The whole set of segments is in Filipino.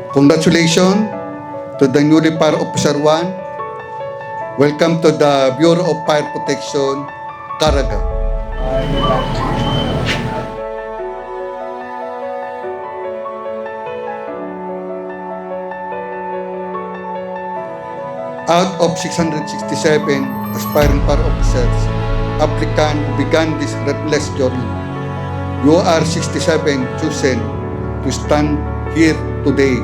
Congratulations to the newly Fire Officer 1. Welcome to the Bureau of Fire Protection, Caraga. Out of 667 aspiring fire officers, applicant who began this relentless journey, you are 67 chosen to stand here today.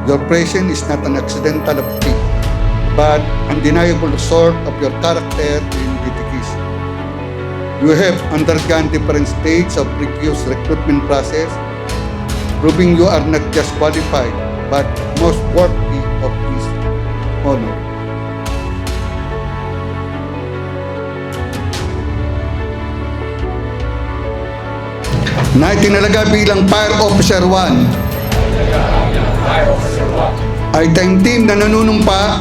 Your presence is not an accidental feat, but undeniable result of your character and dedication. You have undergone different stages of previous recruitment process, proving you are not just qualified, but most worthy of this honor. Na itinalaga bilang Fire Officer 1 ay team na nanunumpa,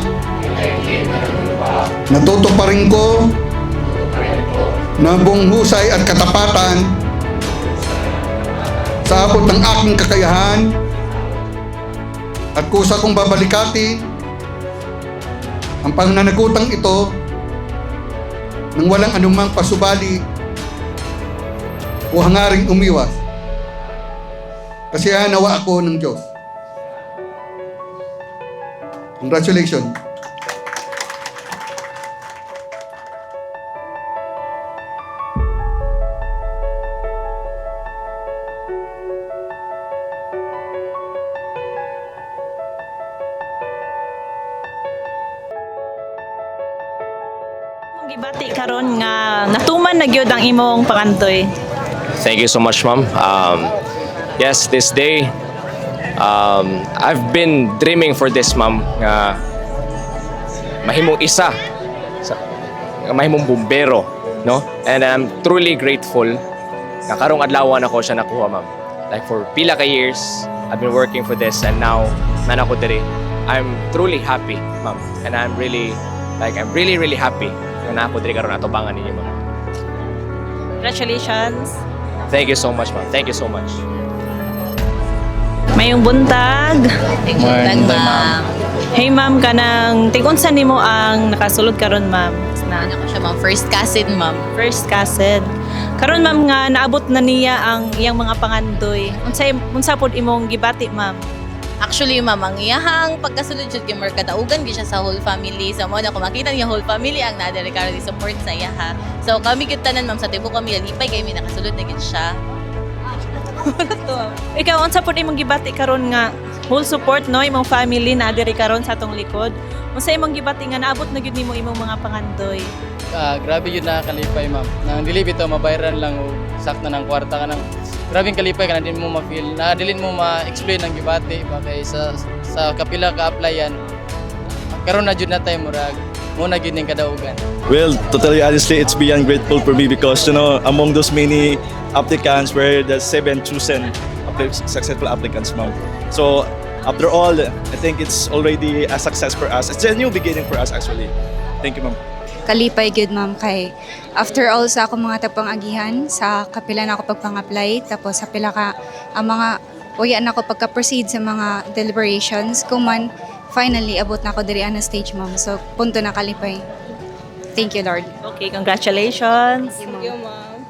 natutuparin ko na buong husay at katapatan sa abot ng aking kakayahan at kusa kong babalikati ang pananagutang ito nang walang anumang pasubali o hangaring umiwas. Kasi nawa ako ng Diyos. Congratulations. Gibati karon nga natuman na gyud ang imong pangantoy. Thank you so much, ma'am. Yes, this day, I've been dreaming for this, ma'am. Mahimong isa, mahimong bumbero, no? And I'm truly grateful na karong adlawan ako siya nakuha, ma'am. Like for pila ka years, I've been working for this, and now man ako diri. I'm truly happy, ma'am. And I'm really happy na ako diri karon atubangan ninyo, ma'am. Congratulations. Thank you so much, ma'am. Thank you so much. Mayong buntag. Buntag, ma'am. Hey ma'am, kanang tigunsa nimo ang nakasulod karon ma'am? Ano ko siya, ma'am? First cousin, ma'am. First cousin. Karon ma'am nga naabot na niya ang iyang mga pangandoy. Unsa pod imong gibati ma'am? Actually, ma'am, ang iyahang pagkasulod jud kay kadaugan gyud siya sa whole family. So mo na ko makita niya whole family ang naadiri karon di support sa iyaha. So kami gyud tanan, ma'am, sa tibuok kami lipay kay mi nakasulod na gyud siya. Ikaw unsa pod imong gibati karon nga whole support no imong family naadiri karon sa atong likod. Unsa imong gibati nga naabot na gyud nimo imong mga pangandoy? Grabe yun nakakalipay, ma'am. Nang dili bitaw mabayaran lang o sakto ng kwarta ka nang grabing kalipay ka na din mo ma-feel. Na dilin mo ma-explain ang gibati ba kay sa kapila ka applyan. Karon na jud na tayo murag mo na gyud ning kadaugan. Well, to tell you honestly, it's beyond grateful for me because among those many applicants were the 7 chosen successful applicants, ma'am. So after all, I think it's already a success for us. It's a new beginning for us actually. Thank you, ma'am. Kalipay gyud ma'am kay after all sa akong mga tapang agihan sa kapila na ako pagpang-apply tapos sa pila ka ang mga uya na ako pagka-proceed sa mga deliberations kuman finally abot na ako diri ana stage ma'am. So punto na kalipay. Thank you Lord. Okay, congratulations. Thank you, ma'am.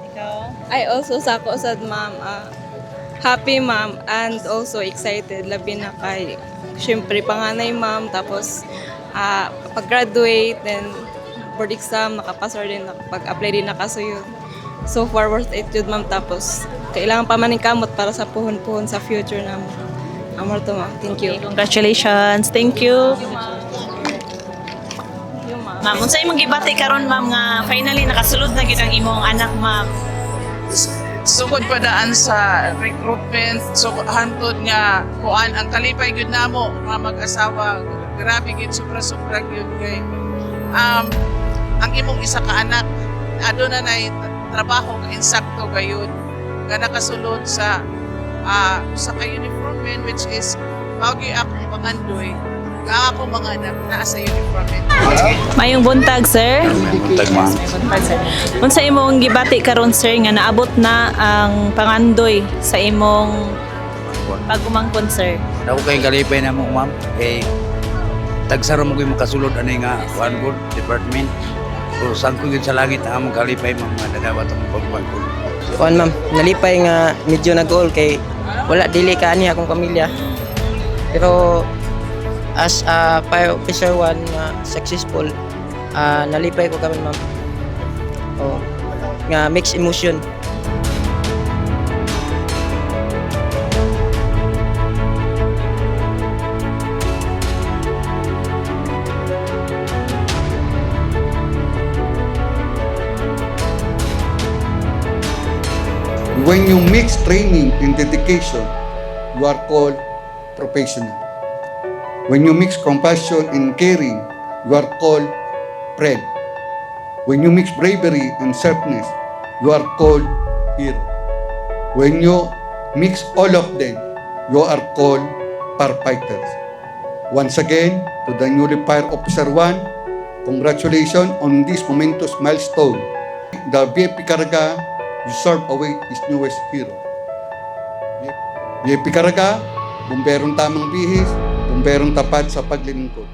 I also sako sad, ma'am. Happy, ma'am, and also excited. Labi na kay, syempre, panganay, ma'am. Tapos, pag-graduate, then board exam, nakapasar din, pag-apply din nakasuyod. So far, worth it yun, ma'am. Tapos, kailangan pa maning kamot para sa puhon-puhon sa future naman. Amor to, ma'am. Thank you. Okay, congratulations. Thank you. Ma'am, unsa imong gibati karon ma'am nga finally nakasulod na gyud ang imong anak ma'am? Sukod pa daan sa recruitment, so hantod nga kuan ang kalipay gyud namo nga mag-asawa, grabe gyud sobra-sobra gyud kay ang imong isa ka anak aduna nay trabaho nga insakto gayud nga nakasulod sa ka uniform men which is Maugi ako pangandoy. Nga ako mga anak na sa uniform. Mayong buntag, sir. Unsa imong gibati karon, sir, nga naabot na ang pangandoy sa imong pagumangkon, sir? Ako kay kalipay na mo, ma'am. Kay tagsaro mo kayo makasulod ano nga one good department. O sangko yun sa langit ang among kalipay, ma'am. Nadadawat ang pagpangkul. Kuan ma'am, nalipay nga medyo nag-all kay wala dili ka ani akong pamilya. Pero as a fire officer 1 nga successful, nalipay ko kami ma'am. Oh, nga mixed emotion. When you mix training and dedication, you are called professional. When you mix compassion and caring, you are called friend. When you mix bravery and selfness, you are called hero. When you mix all of them, you are called firefighters. Once again, to the newly Fire Officer 1, congratulations on this momentous milestone. The VFP Caraga, you serve away his newest hero. VFP Caraga, bumberong tamang bihis, bumberong tapat sa paglilingkod.